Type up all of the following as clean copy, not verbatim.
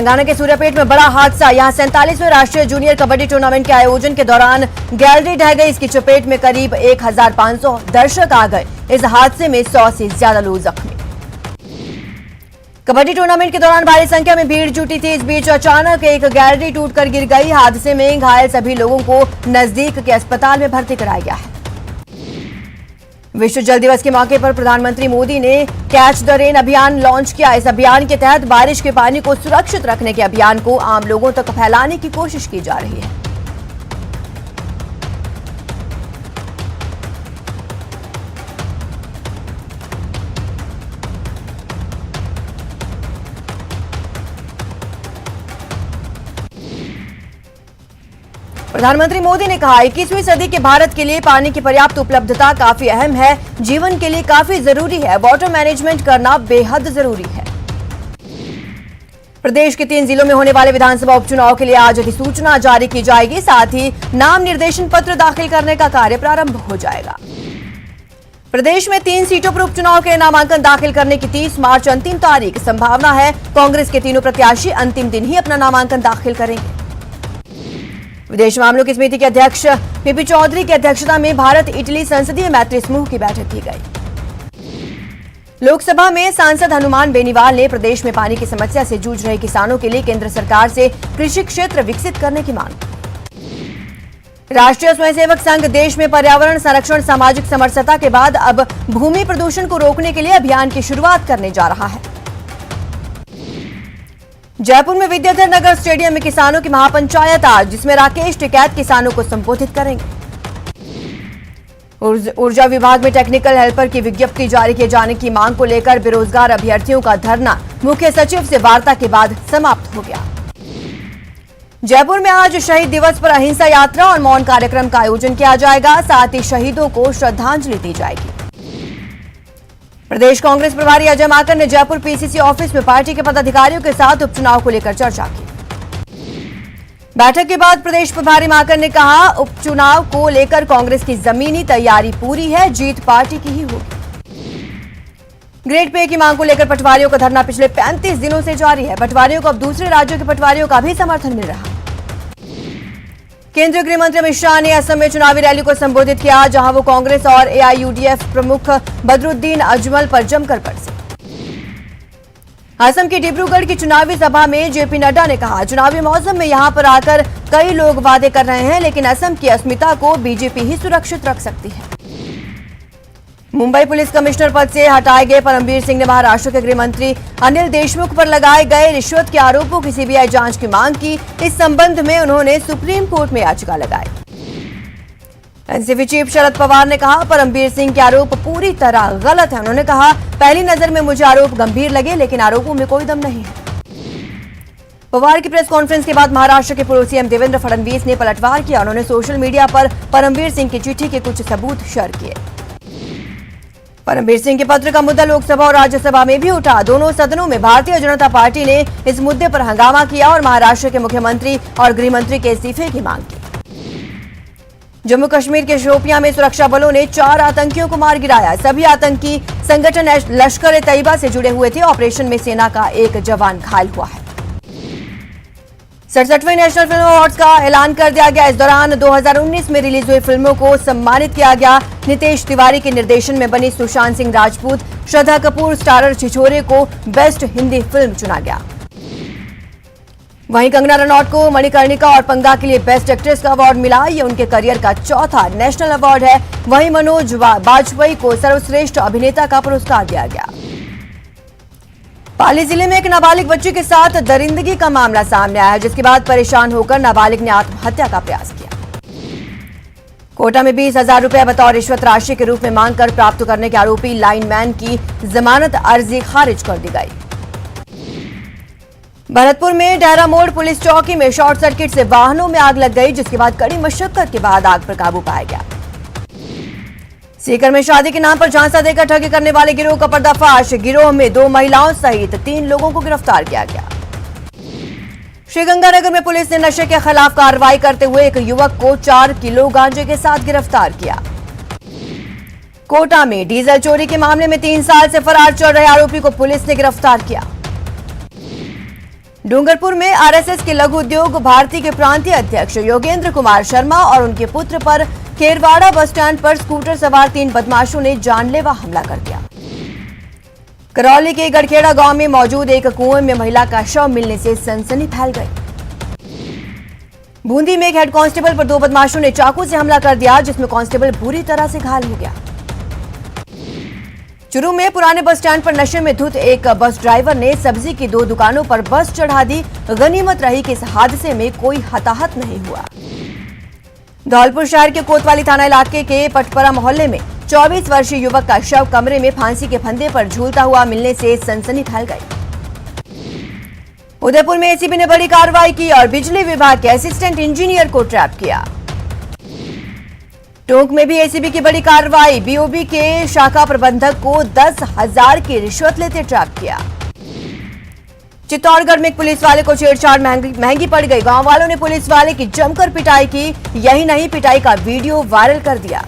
तेलंगाना के सूर्यापेट में बड़ा हादसा। यहां 47वें राष्ट्रीय जूनियर कबड्डी टूर्नामेंट के आयोजन के दौरान गैलरी ढह गई। इसकी चपेट में करीब 1500 दर्शक आ गए। इस हादसे में 100 से ज्यादा लोग जख्मी। कबड्डी टूर्नामेंट के दौरान भारी संख्या में भीड़ जुटी थी। इस बीच अचानक एक गैलरी टूटकर गिर गई। हादसे में घायल सभी लोगों को नजदीक के अस्पताल में भर्ती कराया गया है। विश्व जल दिवस के मौके पर प्रधानमंत्री मोदी ने कैच द रेन अभियान लॉन्च किया। इस अभियान के तहत बारिश के पानी को सुरक्षित रखने के अभियान को आम लोगों तक फैलाने की कोशिश की जा रही है। प्रधानमंत्री मोदी ने कहा, 21वीं सदी के भारत के लिए पानी की पर्याप्त उपलब्धता काफी अहम है, जीवन के लिए काफी जरूरी है। वाटर मैनेजमेंट करना बेहद जरूरी है। प्रदेश के 3 जिलों में होने वाले विधानसभा उपचुनाव के लिए आज अधिसूचना जारी की जाएगी। साथ ही नाम निर्देशन पत्र दाखिल करने का कार्य प्रारंभ हो जाएगा। प्रदेश में 3 सीटों पर उपचुनाव के नामांकन दाखिल करने की 30 मार्च अंतिम तारीख। संभावना है कांग्रेस के तीनों प्रत्याशी अंतिम दिन ही अपना नामांकन दाखिल करेंगे। विदेश मामलों की समिति के अध्यक्ष पीपी चौधरी की अध्यक्षता में भारत इटली संसदीय मैत्री समूह की बैठक की गई। लोकसभा में सांसद हनुमान बेनीवाल ने प्रदेश में पानी की समस्या से जूझ रहे किसानों के लिए केंद्र सरकार से कृषि क्षेत्र विकसित करने की मांग। राष्ट्रीय स्वयंसेवक संघ देश में पर्यावरण संरक्षण सामाजिक समरसता के बाद अब भूमि प्रदूषण को रोकने के लिए अभियान की शुरुआत करने जा रहा है। जयपुर में विद्याधर नगर स्टेडियम में किसानों की महापंचायत आज, जिसमें राकेश टिकैत किसानों को संबोधित करेंगे। ऊर्जा विभाग में टेक्निकल हेल्पर की विज्ञप्ति जारी किए जाने की मांग को लेकर बेरोजगार अभ्यर्थियों का धरना मुख्य सचिव से वार्ता के बाद समाप्त हो गया। जयपुर में आज शहीद दिवस पर अहिंसा यात्रा और मौन कार्यक्रम का आयोजन किया जाएगा। साथ ही शहीदों को श्रद्धांजलि दी जाएगी। प्रदेश कांग्रेस प्रभारी अजय माकन ने जयपुर पीसीसी ऑफिस में पार्टी के पदाधिकारियों के साथ उपचुनाव को लेकर चर्चा की। बैठक के बाद प्रदेश प्रभारी माकन ने कहा, उपचुनाव को लेकर कांग्रेस की जमीनी तैयारी पूरी है, जीत पार्टी की ही होगी। ग्रेड पे की मांग को लेकर पटवारियों का धरना पिछले 35 दिनों से जारी है। पटवारियों को अब दूसरे राज्यों के पटवारियों का भी समर्थन मिल रहा है। केंद्रीय गृह मंत्री अमित शाह ने असम में चुनावी रैली को संबोधित किया, जहां वो कांग्रेस और एआईयूडीएफ प्रमुख बदरुद्दीन अजमल पर जमकर बरसे। असम के डिब्रूगढ़ की चुनावी सभा में जेपी नड्डा ने कहा, चुनावी मौसम में यहां पर आकर कई लोग वादे कर रहे हैं, लेकिन असम की अस्मिता को बीजेपी ही सुरक्षित रख सकती है। मुंबई पुलिस कमिश्नर पद से हटाए गए परमबीर सिंह ने महाराष्ट्र के गृह मंत्री अनिल देशमुख पर लगाए गए रिश्वत के आरोपों की सीबीआई जांच की मांग की। इस संबंध में उन्होंने सुप्रीम कोर्ट में याचिका लगाई। एनसीपी चीफ शरद पवार ने कहा, परमबीर सिंह के आरोप पूरी तरह गलत है। उन्होंने कहा, पहली नजर में मुझे आरोप गंभीर लगे, लेकिन आरोपों में कोई दम नहीं है। पवार की प्रेस कॉन्फ्रेंस के बाद महाराष्ट्र के पूर्व सीएम देवेंद्र फडणवीस ने पलटवार किया। उन्होंने सोशल मीडिया पर परमबीर सिंह की चिट्ठी के कुछ सबूत शेयर किए। परमबीर सिंह के पत्र का मुद्दा लोकसभा और राज्यसभा में भी उठा। दोनों सदनों में भारतीय जनता पार्टी ने इस मुद्दे पर हंगामा किया और महाराष्ट्र के मुख्यमंत्री और गृह मंत्री के इस्तीफे की मांग की। जम्मू कश्मीर के शोपियां में सुरक्षा बलों ने 4 आतंकियों को मार गिराया। सभी आतंकी संगठन लश्कर-ए-तैयबा से जुड़े हुए थे। ऑपरेशन में सेना का एक जवान घायल हुआ है। 67वें नेशनल फिल्म अवार्ड्स का ऐलान कर दिया गया। इस दौरान 2019 में रिलीज हुई फिल्मों को सम्मानित किया गया। नितेश तिवारी के निर्देशन में बनी सुशांत सिंह राजपूत, श्रद्धा कपूर स्टारर छिछोरे को बेस्ट हिंदी फिल्म चुना गया। वहीं कंगना रनौत को मणिकर्णिका और पंगा के लिए बेस्ट एक्ट्रेस का अवार्ड मिला। ये उनके करियर का चौथा नेशनल अवार्ड है। वहीं मनोज बाजपेयी को सर्वश्रेष्ठ अभिनेता का पुरस्कार दिया गया। पाली जिले में एक नाबालिग बच्ची के साथ दरिंदगी का मामला सामने आया, जिसके बाद परेशान होकर नाबालिग ने आत्महत्या का प्रयास किया। कोटा में 20,000 रुपए बतौर रिश्वत राशि के रूप में मांग कर प्राप्त करने के आरोपी लाइनमैन की जमानत अर्जी खारिज कर दी गई। भरतपुर में डेहरा मोड़ पुलिस चौकी में शॉर्ट सर्किट से वाहनों में आग लग गई, जिसके बाद कड़ी मशक्कत के बाद आग पर काबू पाया गया। सीकर में शादी के नाम पर झांसा देकर ठगी करने वाले गिरोह का पर्दाफाश। गिरोह में 2 महिलाओं सहित 3 लोगों को गिरफ्तार किया गया। श्रीगंगानगर में पुलिस ने नशे के खिलाफ कार्रवाई करते हुए एक युवक को 4 किलो गांजे के साथ गिरफ्तार किया। कोटा में डीजल चोरी के मामले में 3 साल से फरार चल रहे आरोपी को पुलिस ने गिरफ्तार किया। डूंगरपुर में आरएसएस के लघु उद्योग भारती के प्रांतीय अध्यक्ष योगेंद्र कुमार शर्मा और उनके पुत्र पर खेरवाड़ा बस स्टैंड पर स्कूटर सवार 3 बदमाशों ने जानलेवा हमला कर दिया। करौली के गड़खेड़ा गांव में मौजूद एक कुएं में महिला का शव मिलने से सनसनी फैल गई। बूंदी में एक हेड कांस्टेबल पर 2 बदमाशों ने चाकू से हमला कर दिया, जिसमें कांस्टेबल बुरी तरह से घायल हो गया। चुरू में पुराने बस स्टैंड पर नशे में धुत एक बस ड्राइवर ने सब्जी की 2 दुकानों पर बस चढ़ा दी। गनीमत रही कि इस हादसे में कोई हताहत नहीं हुआ। धौलपुर शहर के कोतवाली थाना इलाके के पटपरा मोहल्ले में 24 वर्षीय युवक का शव कमरे में फांसी के फंदे पर झूलता हुआ मिलने से सनसनी फैल गई। उदयपुर में एसीबी ने बड़ी कार्रवाई की और बिजली विभाग के असिस्टेंट इंजीनियर को ट्रैप किया। टोंक में भी एसीबी की बड़ी कार्रवाई, बीओबी के शाखा प्रबंधक को 10,000 की रिश्वत लेते ट्रैप किया। चित्तौड़गढ़ में एक पुलिस वाले को छेड़छाड़ महंगी पड़ गई। गांव वालों ने पुलिस वाले की जमकर पिटाई की। यही नहीं, पिटाई का वीडियो वायरल कर दिया।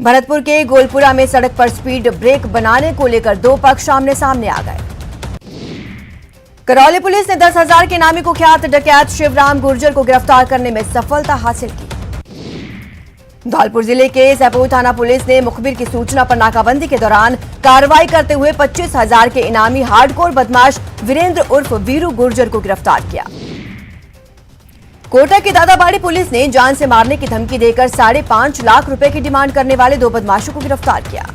भरतपुर के गोलपुरा में सड़क पर स्पीड ब्रेक बनाने को लेकर 2 पक्ष आमने सामने आ गए। करौली पुलिस ने 10,000 के इनामी कुख्यात डकैत शिवराम गुर्जर को गिरफ्तार करने में सफलता हासिल की। धौलपुर जिले के सैपुर थाना पुलिस ने मुखबिर की सूचना पर नाकाबंदी के दौरान कार्रवाई करते हुए 25,000 के इनामी हार्डकोर बदमाश वीरेंद्र उर्फ वीरू गुर्जर को गिरफ्तार किया। कोटा की दादाबाड़ी पुलिस ने जान से मारने की धमकी देकर 5.5 लाख रुपए की डिमांड करने वाले 2 बदमाशों को गिरफ्तार किया।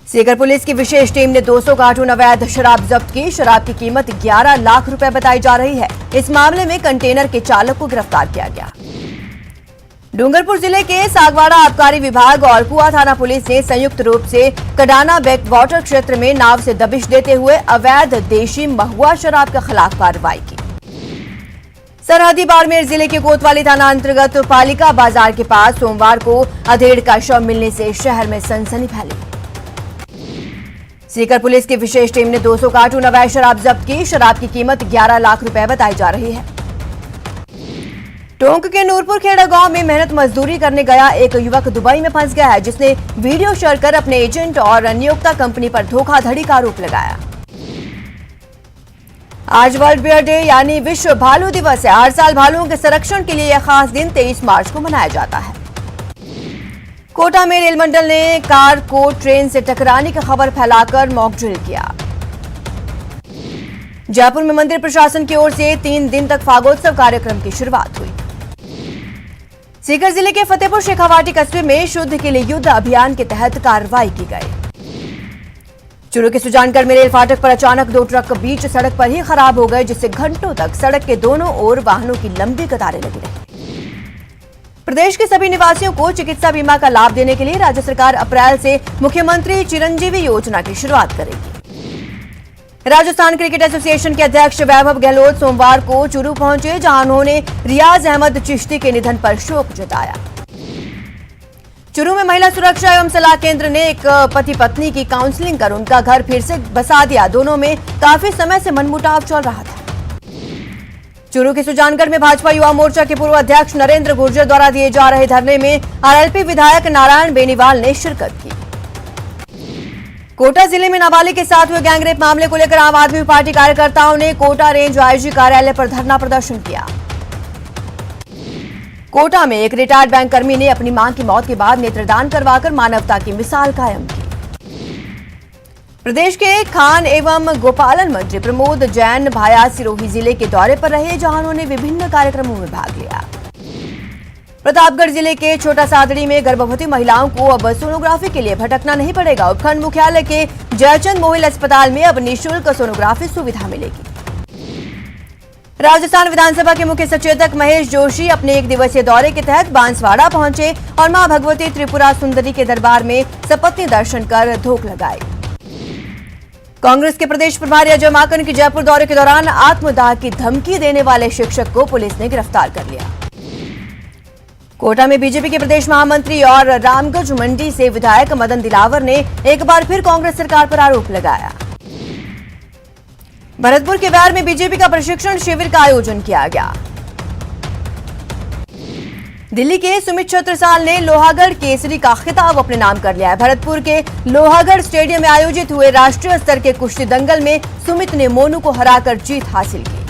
सीकर पुलिस की विशेष टीम ने 200 कार्टून अवैध शराब जब्त की। शराब की कीमत 11 लाख रुपए बताई जा रही है। इस मामले में कंटेनर के चालक को गिरफ्तार किया गया। डूंगरपुर जिले के सागवाड़ा आबकारी विभाग और कुआ थाना पुलिस ने संयुक्त रूप से कडाना बैक वाटर क्षेत्र में नाव से दबिश देते हुए अवैध देशी महुआ शराब के खिलाफ कार्रवाई की। सरहदी बाड़मेर जिले के कोतवाली थाना अंतर्गत पालिका बाजार के पास सोमवार को अधेड़ का शव मिलने से शहर में सनसनी फैली। सीकर पुलिस की विशेष टीम ने 200 कार्टून अवैध शराब जब्त की। शराब की कीमत 11 लाख रुपए बताई जा रही है। टोंक के नूरपुर खेड़ा गांव में मेहनत मजदूरी करने गया एक युवक दुबई में फंस गया है, जिसने वीडियो शेयर कर अपने एजेंट और नियोक्ता कंपनी पर धोखाधड़ी का आरोप लगाया। आज वर्ल्ड बियर डे यानी विश्व भालू दिवस है। हर साल भालुओं के संरक्षण के लिए यह खास दिन 23 मार्च को मनाया जाता है। कोटा में रेल मंडल ने कार को ट्रेन से टकराने की खबर फैलाकर मॉक ड्रिल किया। जयपुर में मंदिर प्रशासन की ओर से 3 दिन तक फागोत्सव कार्यक्रम की शुरुआत हुई। सीकर जिले के फतेहपुर शेखावाटी कस्बे में शुद्ध के लिए युद्ध अभियान के तहत कार्रवाई की गई। चूरू के सुजानगढ़ में रेल फाटक पर अचानक 2 ट्रक बीच सड़क पर ही खराब हो गए, जिससे घंटों तक सड़क के दोनों ओर वाहनों की लंबी कतारें लगी रही। प्रदेश के सभी निवासियों को चिकित्सा बीमा का लाभ देने के लिए राज्य सरकार अप्रैल से मुख्यमंत्री चिरंजीवी योजना की शुरुआत करेगी। राजस्थान क्रिकेट एसोसिएशन के अध्यक्ष वैभव गहलोत सोमवार को चूरू पहुंचे, जहां उन्होंने रियाज अहमद चिश्ती के निधन पर शोक जताया। चूरू में महिला सुरक्षा एवं सलाह केंद्र ने एक पति पत्नी की काउंसलिंग कर उनका घर फिर से बसा दिया। दोनों में काफी समय से मनमुटाव चल रहा था। चूरू के सुजानगढ़ में भाजपा युवा मोर्चा के पूर्व अध्यक्ष नरेंद्र गुर्जर द्वारा दिए जा रहे धरने में आरएलपी विधायक नारायण बेनीवाल ने शिरकत की। कोटा जिले में नाबालिग के साथ हुए गैंगरेप मामले को लेकर आम आदमी पार्टी कार्यकर्ताओं ने कोटा रेंज आईजी कार्यालय पर धरना प्रदर्शन किया। कोटा में एक रिटायर्ड बैंक कर्मी ने अपनी मां की मौत के बाद नेत्रदान करवाकर मानवता की मिसाल कायम की। प्रदेश के खान एवं गोपालन मंत्री प्रमोद जैन भाया सिरोही जिले के दौरे पर रहे, जहां उन्होंने विभिन्न कार्यक्रमों में भाग लिया। प्रतापगढ़ जिले के छोटा सादड़ी में गर्भवती महिलाओं को अब सोनोग्राफी के लिए भटकना नहीं पड़ेगा। उपखंड मुख्यालय के जयचंद मोहिल अस्पताल में अब निःशुल्क सोनोग्राफी सुविधा मिलेगी। राजस्थान विधानसभा के मुख्य सचेतक महेश जोशी अपने 1 दिवसीय दौरे के तहत बांसवाड़ा पहुंचे और मां भगवती त्रिपुरा सुंदरी के दरबार में सपत्नी दर्शन कर धोख लगाई। कांग्रेस के प्रदेश प्रभारी अजय माकन के जयपुर दौरे के दौरान आत्मदाह की धमकी देने वाले शिक्षक को पुलिस ने गिरफ्तार कर लिया। कोटा में बीजेपी के प्रदेश महामंत्री और रामगंज मंडी से विधायक मदन दिलावर ने एक बार फिर कांग्रेस सरकार पर आरोप लगाया। भरतपुर के वैर में बीजेपी का प्रशिक्षण शिविर का आयोजन किया गया। दिल्ली के सुमित छत्रसाल ने लोहागढ़ केसरी का खिताब अपने नाम कर लिया है। भरतपुर के लोहागढ़ स्टेडियम में आयोजित हुए राष्ट्रीय स्तर के कुश्ती दंगल में सुमित ने मोनू को हराकर जीत हासिल की।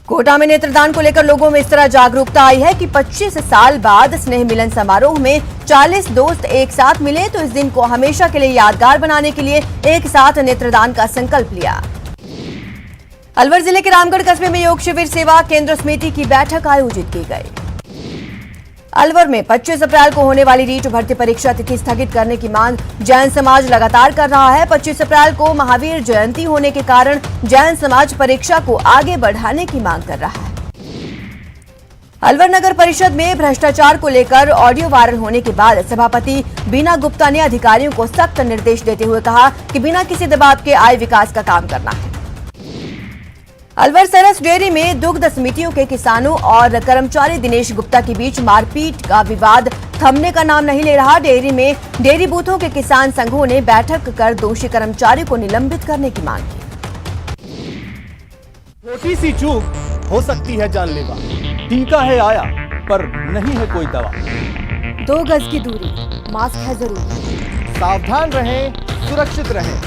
कोटा में नेत्रदान को लेकर लोगों में इस तरह जागरूकता आई है कि 25 साल बाद स्नेह मिलन समारोह में 40 दोस्त एक साथ मिले तो इस दिन को हमेशा के लिए यादगार बनाने के लिए एक साथ नेत्रदान का संकल्प लिया। अलवर जिले के रामगढ़ कस्बे में योग शिविर सेवा केंद्र समिति की बैठक आयोजित की गई। अलवर में 25 अप्रैल को होने वाली रीट भर्ती परीक्षा तिथि स्थगित करने की मांग जैन समाज लगातार कर रहा है। 25 अप्रैल को महावीर जयंती होने के कारण जैन समाज परीक्षा को आगे बढ़ाने की मांग कर रहा है। अलवर नगर परिषद में भ्रष्टाचार को लेकर ऑडियो वायरल होने के बाद सभापति बीना गुप्ता ने अधिकारियों को सख्त निर्देश देते हुए कहा कि बिना किसी दबाव के आय विकास का काम करना है। अलवर सरस डेयरी में दुग्ध समितियों के किसानों और कर्मचारी दिनेश गुप्ता के बीच मारपीट का विवाद थमने का नाम नहीं ले रहा। डेयरी में डेयरी बूथों के किसान संघों ने बैठक कर दोषी कर्मचारी को निलंबित करने की मांग की। छोटी सी चूक हो सकती है जानलेवा। टीका है आया पर नहीं है कोई दवा। 2 गज की दूरी, मास्क है जरूरी। सावधान रहें, सुरक्षित रहें।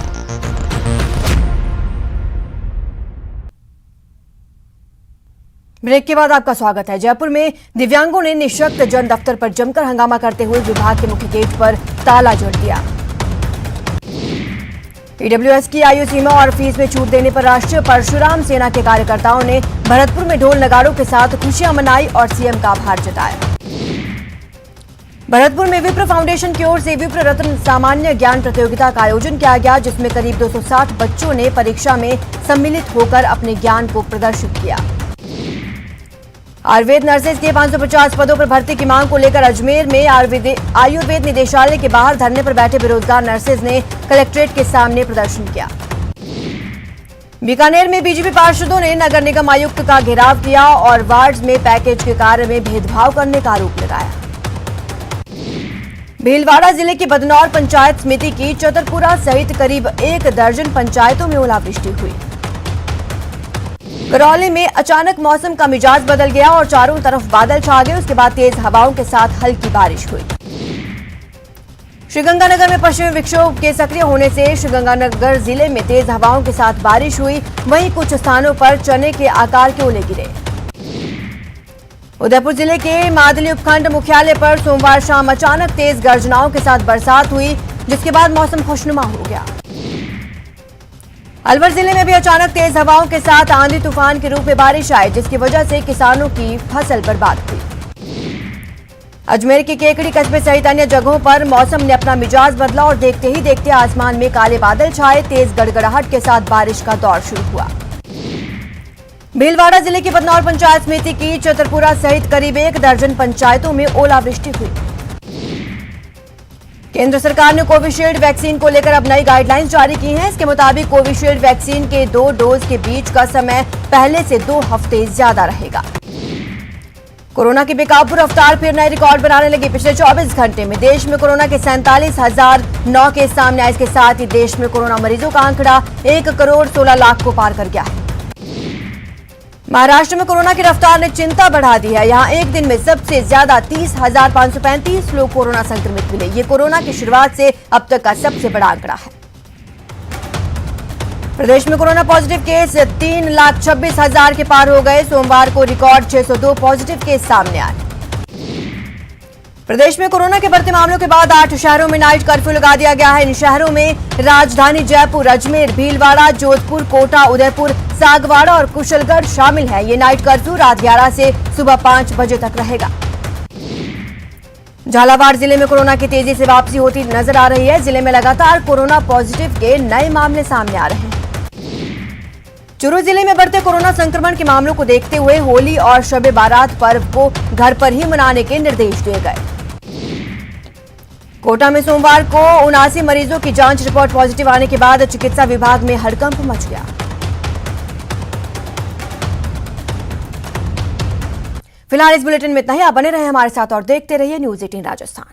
ब्रेक के बाद आपका स्वागत है। जयपुर में दिव्यांगों ने निःशक्त जन दफ्तर पर जमकर हंगामा करते हुए विभाग के मुख्य गेट पर ताला जड़ दिया। ईडब्ल्यूएस की आयु सीमा और फीस में छूट देने पर राष्ट्रीय परशुराम सेना के कार्यकर्ताओं ने भरतपुर में ढोल नगाड़ों के साथ खुशियां मनाई और सीएम का आभार जताया। भरतपुर में विप्र फाउंडेशन की ओर से विप्र रत्न सामान्य ज्ञान प्रतियोगिता का आयोजन किया गया, जिसमें करीब 260 बच्चों ने परीक्षा में सम्मिलित होकर अपने ज्ञान को प्रदर्शित किया। आयुर्वेद नर्सेज के 550 पदों पर भर्ती की मांग को लेकर अजमेर में आयुर्वेद निदेशालय के बाहर धरने पर बैठे बेरोजगार नर्सेज ने कलेक्ट्रेट के सामने प्रदर्शन किया। बीकानेर में बीजेपी पार्षदों ने नगर निगम आयुक्त का घेराव किया और वार्ड्स में पैकेज के कार्य में भेदभाव करने का आरोप लगाया। भीलवाड़ा जिले की बदनौर पंचायत समिति की चतरपुरा सहित करीब 1 दर्जन पंचायतों में ओलावृष्टि हुई। करौली में अचानक मौसम का मिजाज बदल गया और चारों तरफ बादल छा गए। उसके बाद तेज हवाओं के साथ हल्की बारिश हुई। श्रीगंगानगर में पश्चिमी विक्षोभ के सक्रिय होने से श्रीगंगानगर जिले में तेज हवाओं के साथ बारिश हुई। वहीं कुछ स्थानों पर चने के आकार के ओले गिरे। उदयपुर जिले के मादली उपखंड मुख्यालय पर सोमवार शाम अचानक तेज गर्जनाओं के साथ बरसात हुई, जिसके बाद मौसम खुशनुमा हो गया। अलवर जिले में भी अचानक तेज हवाओं के साथ आंधी तूफान के रूप में बारिश आई, जिसकी वजह से किसानों की फसल बर्बाद हुई। अजमेर के केकड़ी कस्बे सहित अन्य जगहों पर मौसम ने अपना मिजाज बदला और देखते ही देखते आसमान में काले बादल छाए। तेज गड़गड़ाहट के साथ बारिश का दौर शुरू हुआ। भीलवाड़ा जिले की बदनौर पंचायत समिति की चतरपुरा सहित करीब 1 दर्जन पंचायतों में ओलावृष्टि हुई। केंद्र सरकार ने कोविशील्ड वैक्सीन को लेकर अब नई गाइडलाइंस जारी की हैं। इसके मुताबिक कोविशील्ड वैक्सीन के 2 डोज के बीच का समय पहले से 2 हफ्ते ज्यादा रहेगा। कोरोना की बेकाबू रफ्तार फिर नए रिकॉर्ड बनाने लगी। पिछले 24 घंटे में देश में कोरोना के 47,009 केस सामने आए। इसके साथ ही देश में कोरोना मरीजों का आंकड़ा 1 करोड़ 16 लाख को पार कर गया है। महाराष्ट्र में कोरोना की रफ्तार ने चिंता बढ़ा दी है। यहां एक दिन में सबसे ज्यादा 30,535 लोग कोरोना संक्रमित मिले। ये कोरोना की शुरुआत से अब तक का सबसे बड़ा आंकड़ा है। प्रदेश में कोरोना पॉजिटिव केस 3,26,000 के पार हो गए। सोमवार को रिकॉर्ड 602 पॉजिटिव केस सामने आए। प्रदेश में कोरोना के बढ़ते मामलों के बाद 8 शहरों में नाइट कर्फ्यू लगा दिया गया है। इन शहरों में राजधानी जयपुर, अजमेर, भीलवाड़ा, जोधपुर, कोटा, उदयपुर, सागवाड़ा और कुशलगढ़ शामिल है। ये नाइट कर्फ्यू रात 11 से सुबह 5 बजे तक रहेगा। झालावाड़ जिले में कोरोना की तेजी से वापसी होती नजर आ रही है। जिले में लगातार कोरोना पॉजिटिव के नए मामले सामने आ रहे हैं। चूरू जिले में बढ़ते कोरोना संक्रमण के मामलों को देखते हुए होली और शब बारात पर्व को घर पर ही मनाने के निर्देश दिए गए। कोटा में सोमवार को 79 मरीजों की जांच रिपोर्ट पॉजिटिव आने के बाद चिकित्सा विभाग में हड़कंप मच गया। फिलहाल इस बुलेटिन में इतना ही। आप बने रहे हमारे साथ और देखते रहिए न्यूज़ 18 राजस्थान।